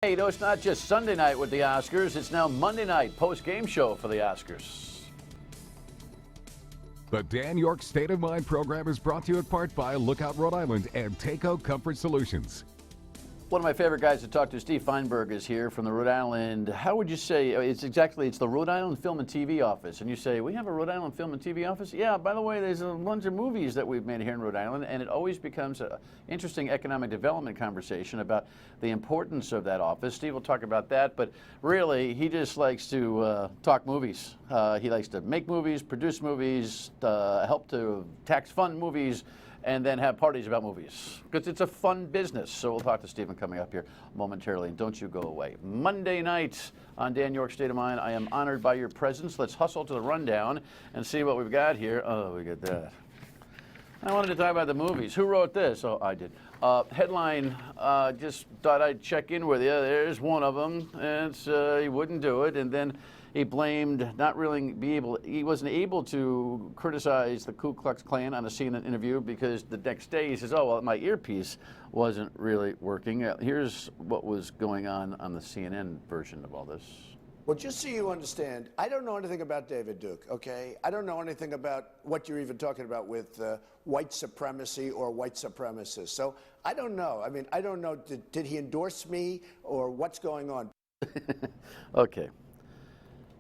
Hey, it's not just Sunday night with the Oscars. It's now Monday night post-game show for the Oscars. The Dan York State of Mind program is brought to you in part by Lookout Rhode Island and Takeo Comfort Solutions. One of my favorite guys to talk to, Steve Feinberg, is here from the Rhode Island. How would you say, it's the Rhode Island Film and TV office. And you say, we have a Rhode Island Film and TV office? Yeah, by the way, there's a bunch of movies that we've made here in Rhode Island, and it always becomes an interesting economic development conversation about the importance of that office. Steve will talk about that, but really, he just likes to talk movies. He likes to make movies, produce movies, help to tax fund movies, and then have parties about movies, because it's a fun business. So we'll talk to Stephen coming up here momentarily, and don't you go away. Monday night on Dan York State of Mind, I am honored by your presence. Let's hustle to the rundown and see what we've got here. Oh, we got that. I wanted to talk about the movies. Who wrote this? Oh, I did. Headline, just thought I'd check in with you. There's one of them. It's, he wouldn't do it, and then he blamed he wasn't able to criticize the Ku Klux Klan on a CNN interview because the next day he says, oh, well, my earpiece wasn't really working. Here's what was going on the CNN version of all this. Well, just so you understand, I don't know anything about David Duke, okay? I don't know anything about what you're even talking about with white supremacy or white supremacists. So I don't know. I mean, I don't know, did he endorse me or what's going on? Okay.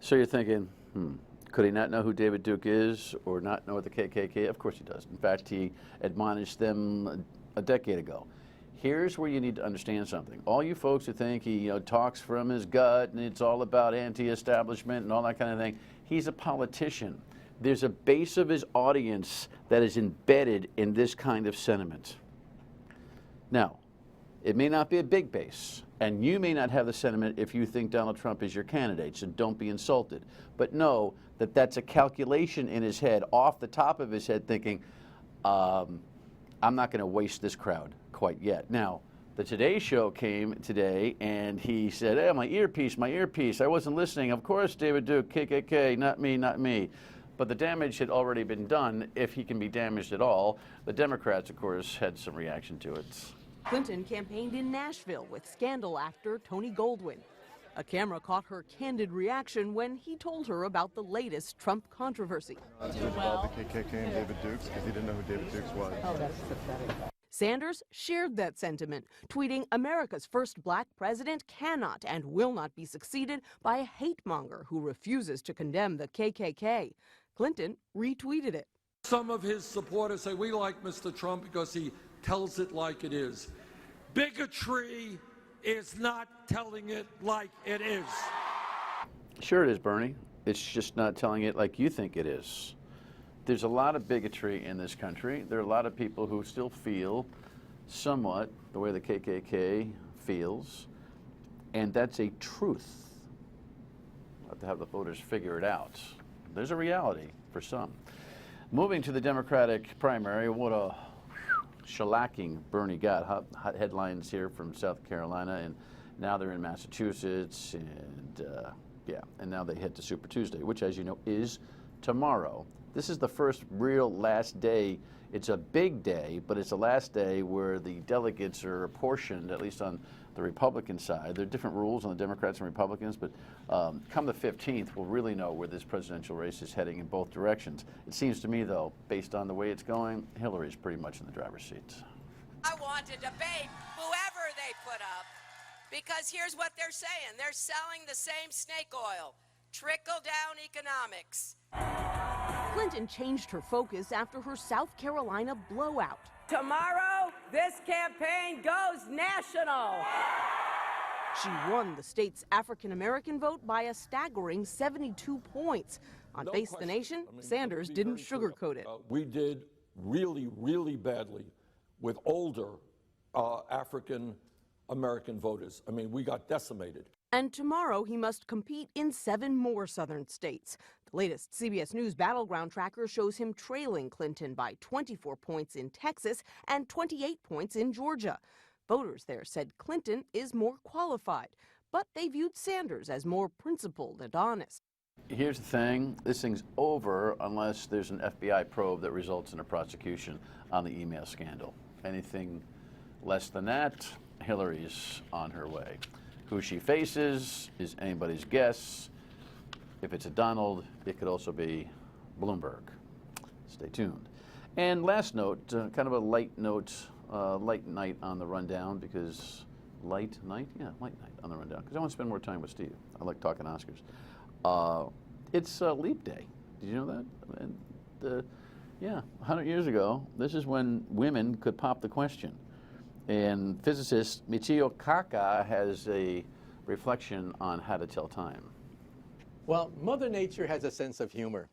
So you're thinking, could he not know who David Duke is or not know what the KKK? Of course he does. In fact, he admonished them a decade ago. Here's where you need to understand something. All you folks who think he talks from his gut and it's all about anti-establishment and all that kind of thing, he's a politician. There's a base of his audience that is embedded in this kind of sentiment. Now, it may not be a big base, and you may not have the sentiment if you think Donald Trump is your candidate, so don't be insulted. But know that that's a calculation in his head, off the top of his head, thinking, I'm not going to waste this crowd quite yet. Now, the Today Show came today, and he said, hey, my earpiece, I wasn't listening. Of course, David Duke, KKK, not me, not me. But the damage had already been done, if he can be damaged at all. The Democrats, of course, had some reaction to it. Clinton campaigned in Nashville with scandal actor Tony Goldwyn. A camera caught her candid reaction when he told her about the latest Trump controversy. About the KKK and David Dukes because he didn't know who David Dukes was. Oh, that's pathetic. Sanders shared that sentiment, tweeting, America's first black president cannot and will not be succeeded by a hate monger who refuses to condemn the KKK. Clinton retweeted it. Some of his supporters say we like Mr. Trump because he tells it like it is. Bigotry is not telling it like it is. Sure it is, Bernie. It's just not telling it like you think it is. There's a lot of bigotry in this country. There are a lot of people who still feel somewhat the way the KKK feels, and that's a truth. We'll have to have the voters figure it out. There's a reality for some. Moving to the Democratic primary, what a shellacking Bernie got. Hot headlines here from South Carolina, and now they're in Massachusetts, and and now they head to Super Tuesday, which, as you know, is tomorrow. This is the first real last day. It's a big day, but it's the last day where the delegates are apportioned, at least on the Republican side. There are different rules on the Democrats and Republicans, but come the 15th, we'll really know where this presidential race is heading in both directions. It seems to me, though, based on the way it's going, Hillary's pretty much in the driver's seat. I want to debate whoever they put up, because here's what they're saying. They're selling the same snake oil, trickle-down economics. Clinton changed her focus after her South Carolina blowout. Tomorrow, this campaign goes national. She won the state's African-American vote by a staggering 72 points. On Face the Nation, Sanders didn't sugarcoat it. We did really, really badly with older African-American voters. I mean, we got decimated. And tomorrow he must compete in 7 more southern states. The latest CBS News Battleground tracker shows him trailing Clinton by 24 points in Texas and 28 points in Georgia. Voters there said Clinton is more qualified, but they viewed Sanders as more principled and honest. Here's the thing. This thing's over unless there's an FBI probe that results in a prosecution on the email scandal. Anything less than that, Hillary's on her way. Who she faces is anybody's guess. If it's a Donald, it could also be Bloomberg. Stay tuned. And last note, kind of a light note, light night on the rundown because light night on the rundown because I want to spend more time with Steve. I like talking Oscars. It's Leap Day. Did you know that? And, yeah, 100 years ago, this is when women could pop the question. And physicist Michio Kaku has a reflection on how to tell time. Well, Mother Nature has a sense of humor.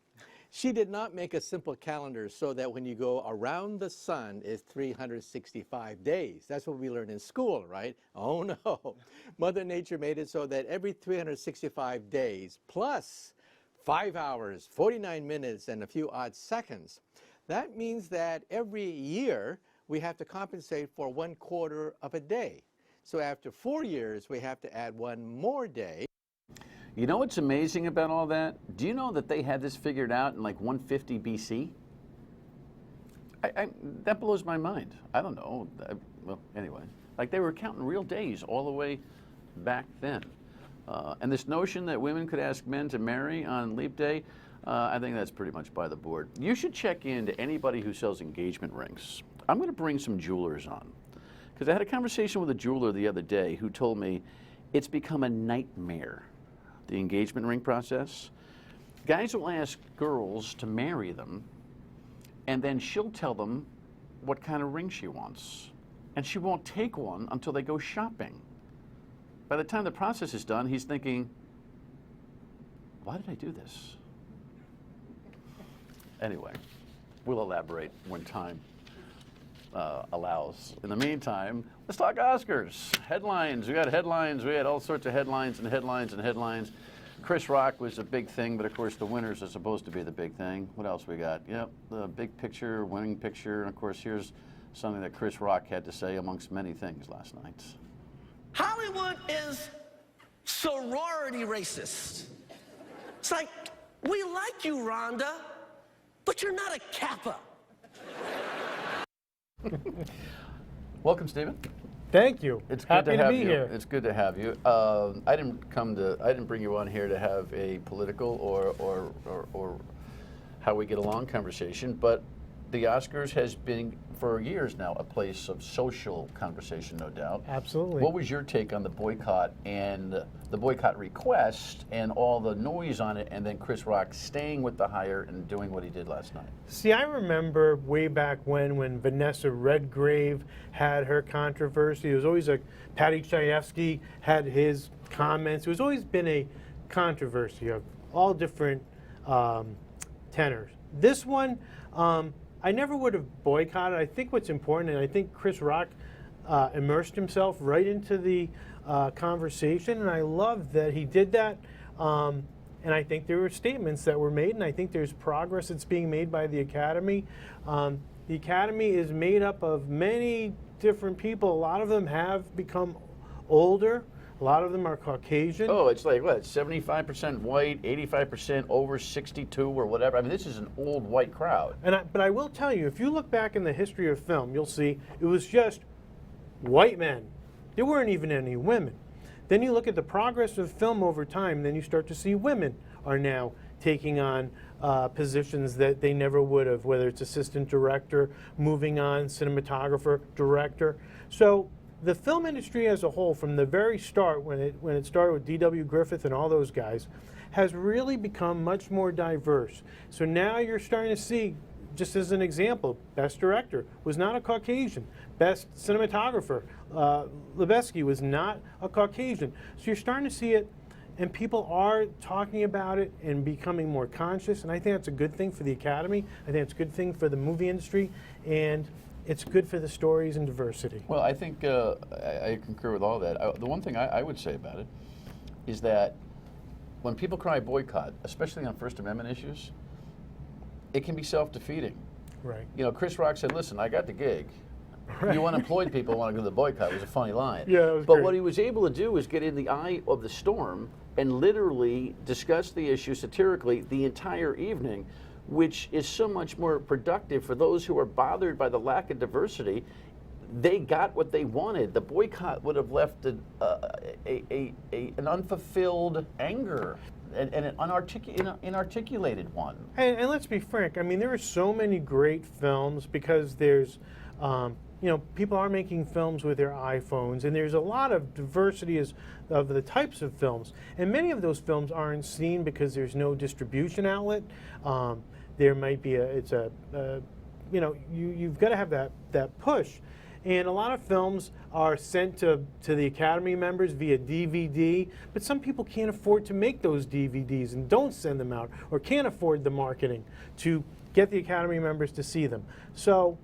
She did not make a simple calendar so that when you go around the sun is 365 days. That's what we learn in school, right? Oh no. Mother Nature made it so that every 365 days plus 5 hours, 49 minutes, and a few odd seconds. That means that every year we have to compensate for 1/4 of a day. So after 4 years, we have to add one more day. You know what's amazing about all that? Do you know that they had this figured out in like 150 BC? That blows my mind. I don't know. Well, anyway, like they were counting real days all the way back then. And this notion that women could ask men to marry on Leap Day, I think that's pretty much by the board. You should check into anybody who sells engagement rings. I'm going to bring some jewelers on because I had a conversation with a jeweler the other day who told me it's become a nightmare, the engagement ring process. Guys will ask girls to marry them, and then she'll tell them what kind of ring she wants. And she won't take one until they go shopping. By the time the process is done, he's thinking, why did I do this? Anyway, we'll elaborate when time allows. In the meantime, let's talk Oscars. Headlines. We got headlines. We had all sorts of headlines and headlines and headlines. Chris Rock was a big thing, but of course the winners are supposed to be the big thing. What else we got? Yep, the big picture, winning picture. And of course, here's something that Chris Rock had to say amongst many things last night. Hollywood is sorority racist. It's like, we like you, Rhonda, but you're not a Kappa. Welcome, Stephen. Thank you. It's happy good to have be you. here. It's good to have you. I didn't bring you on here to have a political or how we get along conversation, but the Oscars has been for years now a place of social conversation, no doubt. Absolutely. What was your take on the boycott and the boycott request and all the noise on it, and then Chris Rock staying with the hire and doing what he did last night? See, I remember way back when Vanessa Redgrave had her controversy. It was always Patty Chayefsky had his comments. It was always been a controversy of all different tenors. This one, I never would have boycotted. I think what's important, and I think Chris Rock immersed himself right into the conversation, and I love that he did that. And I think there were statements that were made, and I think there's progress that's being made by the Academy. The Academy is made up of many different people. A lot of them have become older. A lot of them are Caucasian. Oh, it's like, what, 75% white, 85% over 62 or whatever. I mean, this is an old white crowd. But I will tell you, if you look back in the history of film, you'll see it was just white men. There weren't even any women. Then you look at the progress of film over time, then you start to see women are now taking on positions that they never would have, whether it's assistant director, moving on, cinematographer, director. So the film industry as a whole, from the very start, when it started with D.W. Griffith and all those guys, has really become much more diverse. So now you're starting to see, just as an example, Best Director was not a Caucasian. Best Cinematographer, Lebesky, was not a Caucasian. So you're starting to see it, and people are talking about it and becoming more conscious, and I think that's a good thing for the Academy. I think it's a good thing for the movie industry, and it's good for the stories and diversity. Well, I think I concur with all that. The one thing I would say about it is that when people cry boycott, especially on First Amendment issues, it can be self-defeating. Right. You know, Chris Rock said, listen, I got the gig. Right. You unemployed people want to go to the boycott. It was a funny line. Yeah, it was But great. what he was able to do was get in the eye of the storm and literally discuss the issue satirically the entire evening, which is so much more productive for those who are bothered by the lack of diversity. they got what they wanted. The boycott would have left an unfulfilled anger and an inarticulated one. And let's be frank, I mean, there are so many great films because there's, you know, people are making films with their iPhones, and there's a lot of diversity of the types of films. And many of those films aren't seen because there's no distribution outlet. There might be you know, you've got to have that push. And a lot of films are sent to the Academy members via DVD, but some people can't afford to make those DVDs and don't send them out, or can't afford the marketing to get the Academy members to see them. So,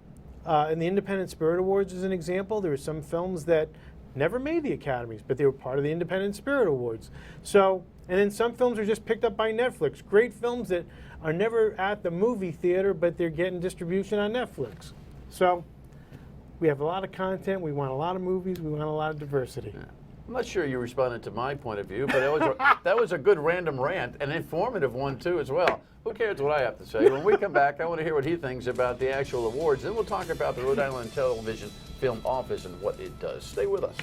in the Independent Spirit Awards as an example, there were some films that never made the Academies, but they were part of the Independent Spirit Awards. So, and then some films are just picked up by Netflix. Great films that are never at the movie theater, but they're getting distribution on Netflix. So, we have a lot of content, we want a lot of movies, we want a lot of diversity. Yeah. I'm not sure you responded to my point of view, but that was a good random rant, an informative one too as well. Who cares what I have to say? When we come back, I want to hear what he thinks about the actual awards. Then we'll talk about the Rhode Island Television Film Office and what it does. Stay with us.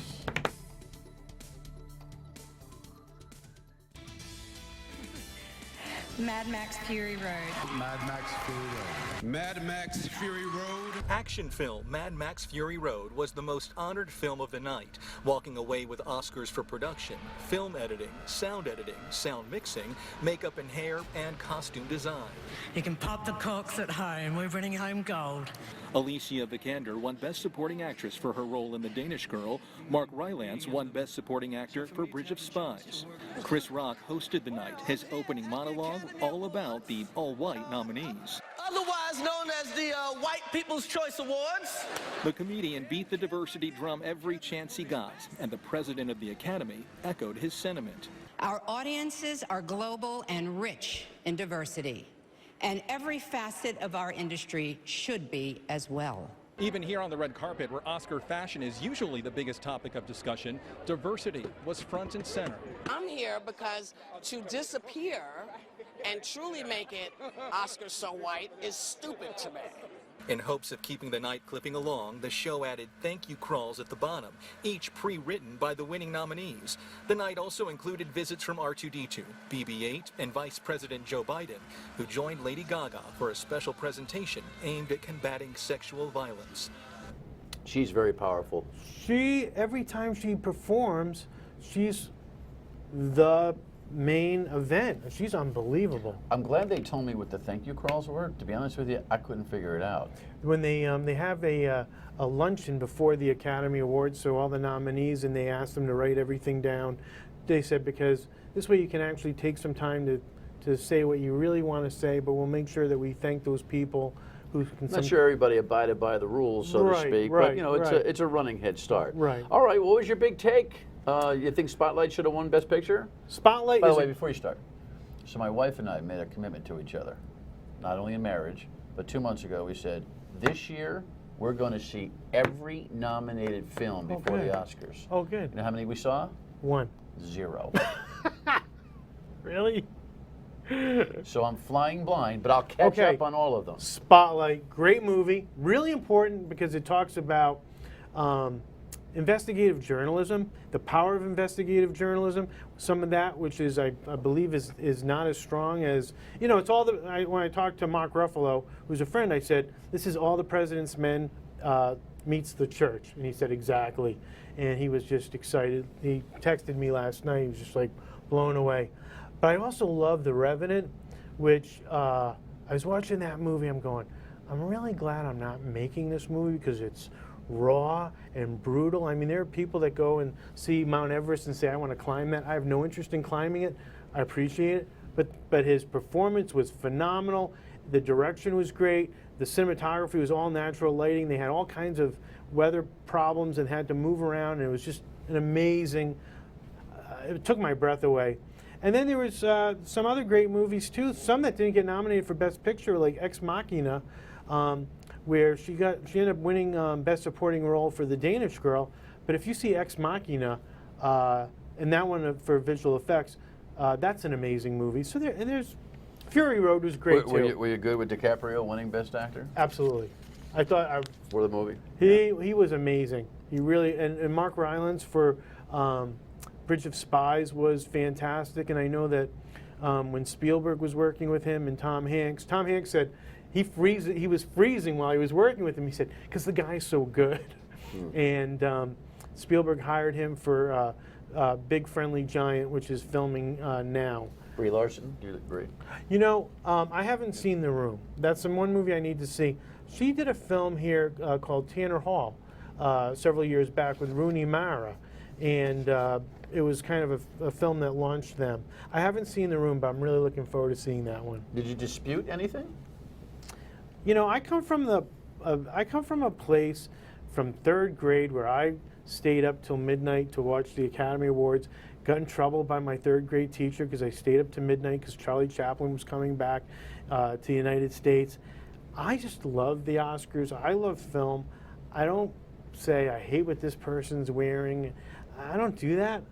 Mad Max Fury Road. Mad Max Fury Road. Mad Max Fury Road. Action film Mad Max Fury Road was the most honored film of the night, walking away with Oscars for production, film editing, sound mixing, makeup and hair, and costume design. You can pop the corks at home. We're bringing home gold. Alicia Vikander won Best Supporting Actress for her role in The Danish Girl. Mark Rylance won Best Supporting Actor for Bridge of Spies. Chris Rock hosted the night, his opening monologue all about the all-white nominees. Otherwise known as the White People's Choice Awards. The comedian beat the diversity drum every chance he got, and the president of the Academy echoed his sentiment. Our audiences are global and rich in diversity, and every facet of our industry should be as well. Even here on the red carpet, where Oscar fashion is usually the biggest topic of discussion, diversity was front and center. I'm here because to disappear and truly make it Oscar so white is stupid to me. In hopes of keeping the night clipping along, the show added thank you crawls at the bottom, each pre-written by the winning nominees. The night also included visits from R2-D2, BB-8, and Vice President Joe Biden, who joined Lady Gaga for a special presentation aimed at combating sexual violence. She's very powerful. Every time she performs, she's the main event. She's unbelievable. I'm glad they told me what the thank you crawls were. To be honest with you, I couldn't figure it out. When they have a luncheon before the Academy Awards, so all the nominees, and they ask them to write everything down. They said because this way you can actually take some time to say what you really want to say, but we'll make sure that we thank those people who can. Not sure everybody abided by the rules, so to speak, but you know, it's a running head start. Right. All right. What was your big take? You think Spotlight should have won Best Picture? Spotlight. By the way, before you start, so my wife and I made a commitment to each other, not only in marriage, but 2 months ago we said, this year we're going to see every nominated film before the Oscars. Oh, good. You know how many we saw? 1. 0. Really? So I'm flying blind, but I'll catch up on all of them. Spotlight, great movie, really important because it talks about investigative journalism, the power of investigative journalism. Some of that, which is I believe is not as strong as, you know, it's all when I talked to Mark Ruffalo, who's a friend, I said, this is All the President's Men meets the church, and he said exactly, and he was just excited. He texted me last night. He was just like blown away. But I also love The Revenant, which I was watching that movie. I'm going, I'm really glad I'm not making this movie because it's raw and brutal. I mean, there are people that go and see Mount Everest and say, I want to climb that. I have no interest in climbing it. I appreciate it. But his performance was phenomenal. The direction was great. The cinematography was all natural lighting. They had all kinds of weather problems and had to move around. And it was just an amazing, it took my breath away. And then there was some other great movies too, some that didn't get nominated for Best Picture, like Ex Machina, where she ended up winning Best Supporting Role for The Danish Girl. But if you see Ex Machina, and that one for visual effects, that's an amazing movie. So there's Fury Road was great too. Were you good with DiCaprio winning Best Actor? Absolutely. I thought for the movie. He was amazing. He really and Mark Rylance for Bridge of Spies was fantastic. And I know that when Spielberg was working with him and Tom Hanks said he was freezing while he was working with him. He said because the guy's so good. And Spielberg hired him for Big Friendly Giant, which is filming now. Brie Larson, do you agree? You know, I haven't seen The Room. That's the one movie I need to see. She did a film here called Tanner Hall several years back with Rooney Mara, and it was kind of a film that launched them. I haven't seen The Room, but I'm really looking forward to seeing that one. Did you dispute anything? You know, I come from a place from 3rd grade where I stayed up till midnight to watch the Academy Awards. Got in trouble by my 3rd grade teacher because I stayed up to midnight because Charlie Chaplin was coming back to the United States. I just love the Oscars. I love film. I don't say I hate what this person's wearing. I don't do that.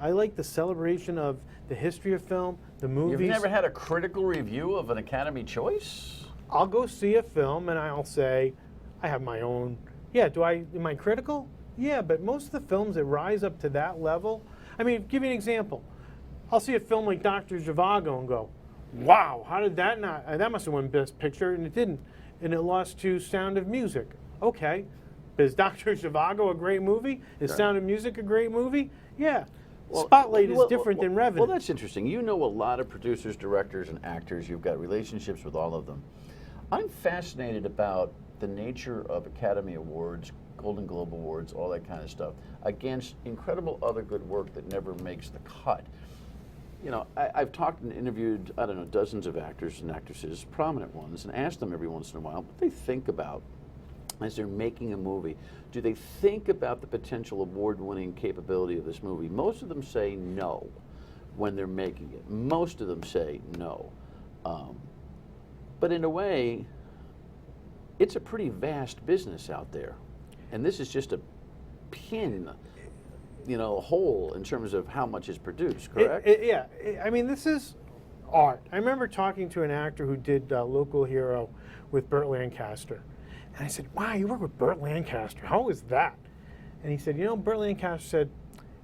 I like the celebration of the history of film, the movies. You've never had a critical review of an Academy choice? I'll go see a film and I'll say, I have my own. Yeah, am I critical? Yeah, but most of the films that rise up to that level, I mean, give you an example. I'll see a film like Dr. Zhivago and go, wow, how did that not, that must have won Best Picture, and it didn't. And it lost to Sound of Music. Okay, but is Dr. Zhivago a great movie? Is Sound of Music a great movie? Yeah. Well, Spotlight is different than Revenant. Well, that's interesting. You know a lot of producers, directors, and actors. You've got relationships with all of them. I'm fascinated about the nature of Academy Awards, Golden Globe Awards, all that kind of stuff, against incredible other good work that never makes the cut. You know, I've talked and interviewed, I don't know, dozens of actors and actresses, prominent ones, and asked them every once in a while what they think about as they're making a movie. Do they think about the potential award-winning capability of this movie? Most of them say no when they're making it. Most of them say no. But in a way, it's a pretty vast business out there. And this is just a pin, you know, hole in terms of how much is produced, correct? Yeah. I mean, this is art. I remember talking to an actor who did Local Hero with Burt Lancaster. And I said, wow, you work with Burt Lancaster. How is that? And he said, you know, Burt Lancaster said,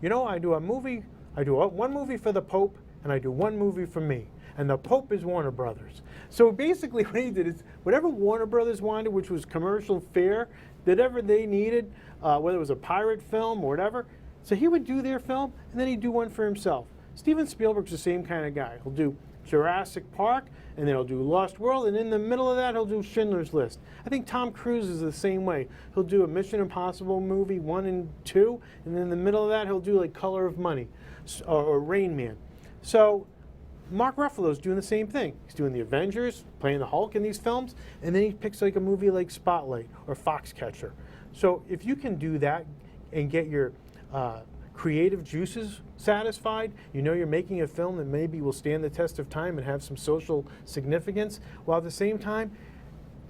you know, I do one movie for the Pope, and I do one movie for me. And the Pope is Warner Brothers. So basically what he did is whatever Warner Brothers wanted, which was commercial fare, whatever they needed, whether it was a pirate film or whatever, so he would do their film, and then he'd do one for himself. Steven Spielberg's the same kind of guy. He'll do Jurassic Park, and then he'll do Lost World, and in the middle of that, he'll do Schindler's List. I think Tom Cruise is the same way. He'll do a Mission Impossible movie, 1 and 2, and then in the middle of that, he'll do like Color of Money or Rain Man. So Mark Ruffalo's doing the same thing. He's doing the Avengers, playing the Hulk in these films, and then he picks like a movie like Spotlight or Foxcatcher. So if you can do that and get your creative juices satisfied, you know you're making a film that maybe will stand the test of time and have some social significance, while at the same time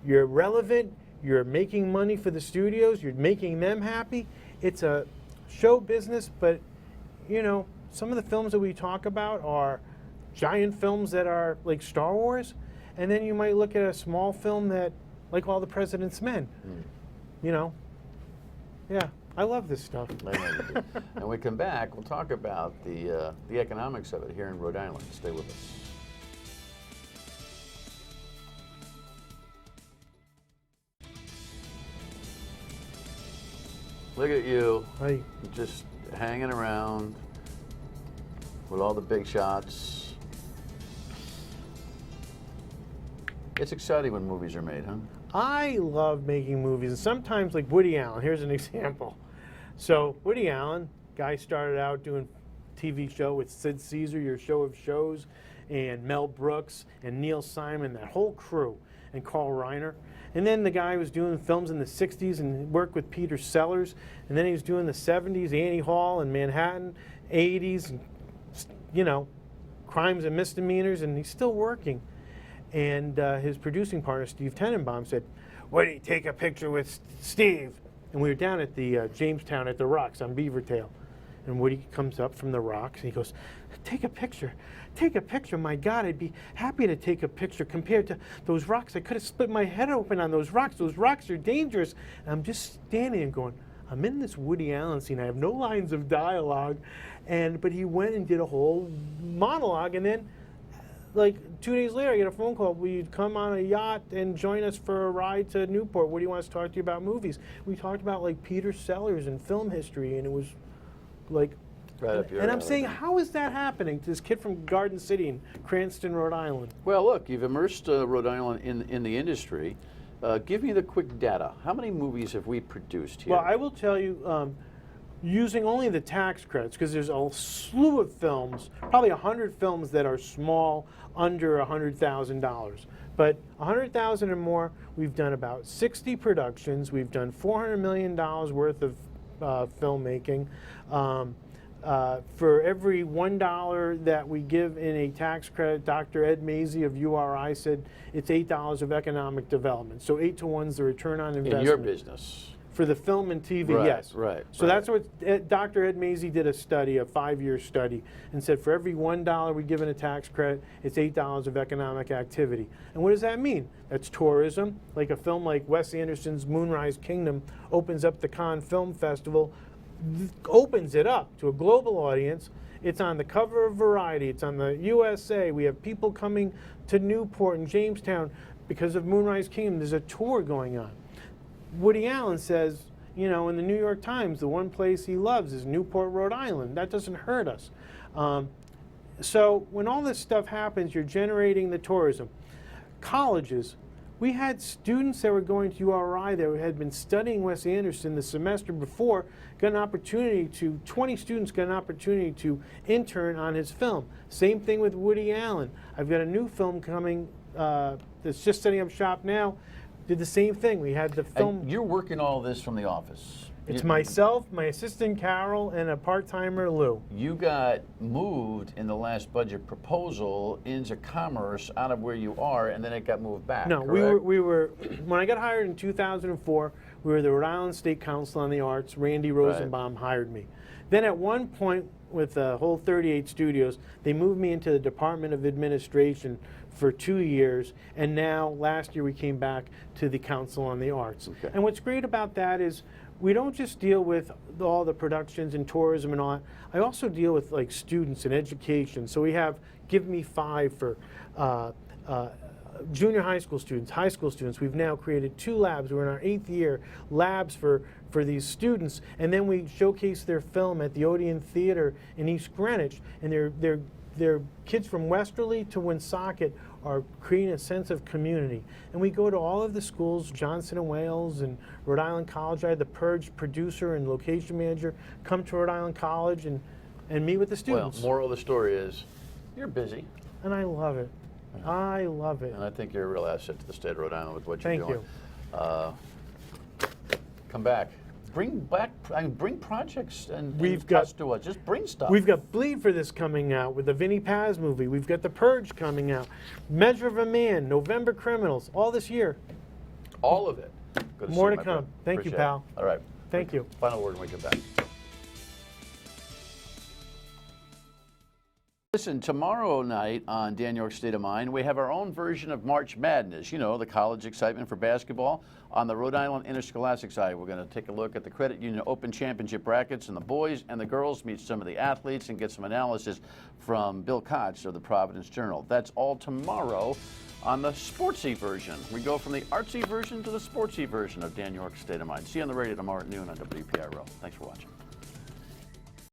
you're relevant, you're making money for the studios, you're making them happy. It's a show business, but you know, some of the films that we talk about are giant films that are like Star Wars, and then you might look at a small film that, like All the President's Men. You know, yeah, I love this stuff. I know you do. And when we come back, we'll talk about the economics of it here in Rhode Island. Stay with us. Look at you, hey, just hanging around with all the big shots. It's exciting when movies are made, huh? I love making movies, and sometimes, like Woody Allen, here's an example. So Woody Allen, guy started out doing TV show with Sid Caesar, Your Show of Shows, and Mel Brooks, and Neil Simon, that whole crew, and Carl Reiner. And then the guy was doing films in the 60s and worked with Peter Sellers, and then he was doing the 70s, Annie Hall in Manhattan, 80s, and, you know, Crimes and Misdemeanors, and he's still working. And his producing partner, Steve Tenenbaum, said, why don't you take a picture with Steve? And we were down at the Jamestown at the Rocks on Beavertail. And Woody comes up from the rocks and he goes, take a picture. Take a picture. My God, I'd be happy to take a picture compared to those rocks. I could have split my head open on those rocks. Those rocks are dangerous. And I'm just standing and going, I'm in this Woody Allen scene. I have no lines of dialogue. But he went and did a whole monologue. And then, like 2 days later, I get a phone call. Will you come on a yacht and join us for a ride to Newport? Woody wants to talk to you about movies. We talked about like Peter Sellers and film history. And it was like, right up your and I'm alley. saying, how is that happening to this kid from Garden City in Cranston, Rhode Island? Well, look, you've immersed Rhode Island in the industry. Give me the quick data. How many movies have we produced here? Well, I will tell you, using only the tax credits, because there's a slew of films, probably 100 films that are small, under $100,000. But 100,000 or more, we've done about 60 productions. We've done $400 million worth of filmmaking. For every $1 that we give in a tax credit, Dr. Ed Mazie of URI said it's $8 of economic development. So 8 to 1's the return on investment. In your business. For the film and TV, Right, yes. right, So right. that's what Dr. Ed Mazie did a study, a 5-year study, and said for every $1 we give in a tax credit, it's $8 of economic activity. And what does that mean? That's tourism. Like a film like Wes Anderson's Moonrise Kingdom opens up the Cannes Film Festival, opens it up to a global audience. It's on the cover of Variety. It's on the USA. We have people coming to Newport and Jamestown because of Moonrise Kingdom. There's a tour going on. Woody Allen says, you know, in the New York Times, the one place he loves is Newport, Rhode Island. That doesn't hurt us. So when all this stuff happens, you're generating the tourism. Colleges. We had students that were going to URI that had been studying Wes Anderson the semester before, got an opportunity to, 20 students got an opportunity to intern on his film. Same thing with Woody Allen. I've got a new film coming that's just setting up shop now. Did the same thing. We had the film. And you're working all this from the office. It's myself, my assistant Carol, and a part-timer Lou. You got moved in the last budget proposal into commerce out of where you are, and then it got moved back. No, correct? we were when I got hired in 2004, we were the Rhode Island State Council on the Arts. Randy Rosenbaum hired me. Then at one point, with the whole 38 studios, they moved me into the Department of Administration for 2 years, and now last year we came back to the Council on the Arts. Okay. And what's great about that is we don't just deal with all the productions and tourism and all that. I also deal with like students and education. So we have Give Me 5 for junior high school students, high school students. We've now created 2 labs. We're in our 8th year, labs for these students. And then we showcase their film at the Odeon Theater in East Greenwich. And they're kids from Westerly to Woonsocket are creating a sense of community. And we go to all of the schools, Johnson and Wales and Rhode Island College. I had the Purge producer and location manager come to Rhode Island College and meet with the students. Well, moral of the story is, you're busy. And I love it. I love it. And I think you're a real asset to the state of Rhode Island with what you're Thank doing. you. Come back. Bring projects and We've got to us. Just bring stuff. We've got Bleed for this coming out with the Vinnie Paz movie. We've got The Purge coming out. Measure of a Man, November Criminals, all this year. All of it. Good More see to you, my come. friend. Thank you, Appreciate pal. it. All right. Thank you. Final word when we get back. Listen, tomorrow night on Dan York's State of Mind, we have our own version of March Madness. You know, the college excitement for basketball. On the Rhode Island Interscholastic side, we're going to take a look at the Credit Union Open Championship brackets, and the boys and the girls meet some of the athletes and get some analysis from Bill Koch of the Providence Journal. That's all tomorrow on the sportsy version. We go from the artsy version to the sportsy version of Dan York's State of Mind. See you on the radio tomorrow at noon on WPRO. Thanks for watching.